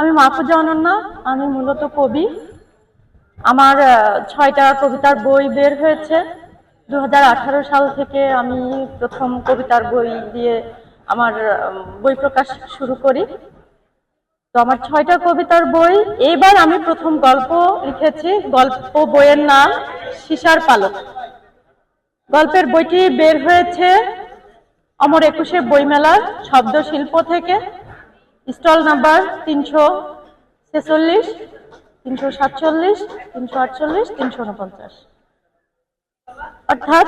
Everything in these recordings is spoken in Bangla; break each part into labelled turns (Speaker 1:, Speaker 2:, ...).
Speaker 1: আমি মাহফুজা অনন্যা। আমি মূলত কবি। আমার ৬টা কবিতার বই বের হয়েছে। ২০১৮ সাল থেকে আমি প্রথম কবিতার বই দিয়ে আমার বই প্রকাশ শুরু করি। তো আমার ৬টা কবিতার বই। এইবার আমি প্রথম গল্প লিখেছি। গল্প বইয়ের নাম সীসার পালক। গল্পের বইটি বের হয়েছে অমর একুশে বইমেলার শব্দ শিল্প থেকে। Stall number ৩৪৬, ৩৪৭, ৩৪৮, ৩৪৯। অর্থাৎ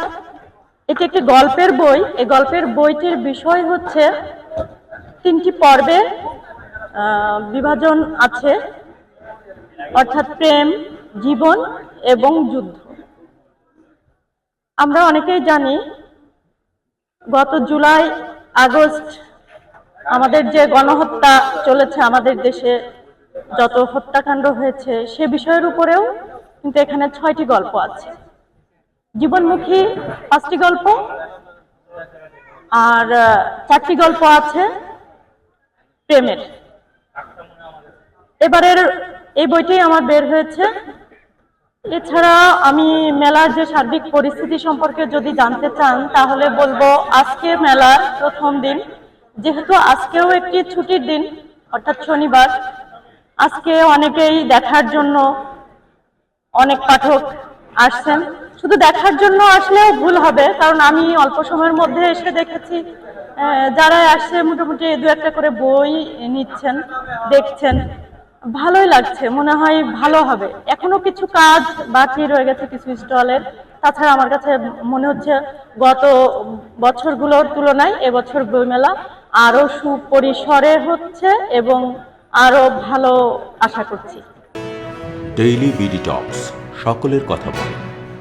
Speaker 1: এটি একটি গল্পের বই। এই গল্পের বইটির বিষয় হচ্ছে ৩টি পর্বে বিভাজন আছে, অর্থাৎ প্রেম, জীবন এবং যুদ্ধ। আমরা অনেকেই জানি গত জুলাই আগস্ট আমাদের যে গণহত্যা চলেছে, আমাদের দেশে যত হত্যাকাণ্ড হয়েছে সে বিষয়ের উপরেও কিন্তু এখানে ৬টি গল্প আছে। জীবনমুখী ৫টি গল্প আর ৪টি গল্প আছে প্রেমের। এবারের এই বইটি আমার বের হয়েছে। এছাড়া আমি মেলার যে সার্বিক পরিস্থিতি সম্পর্কে যদি জানতে চান তাহলে বলবো, আজকে মেলার প্রথম দিন, যেহেতু আজকেও একটি ছুটির দিন অর্থাৎ শনিবার, আজকে অনেকেই দেখার জন্য, অনেক পাঠক আসছেন। শুধু দেখার জন্য আসলেও ভুল হবে, কারণ আমি অল্প সময়ের মধ্যে এসে দেখেছি যারা আসছে মোটামুটি ২-১টা করে বই নিচ্ছেন, দেখছেন। ভালোই লাগছে, মনে হয় ভালো হবে। এখনো কিছু কাজ বাকি রয়ে গেছে কিছু স্টলের। তাছাড়া আমার কাছে মনে হচ্ছে গত বছরগুলোর তুলনায় এবছর বইমেলা আরো সুপরিসরে হচ্ছে এবং আরো ভালো আশা করছি।
Speaker 2: ডেইলি বিডি টকস, সকলের কথা বলে।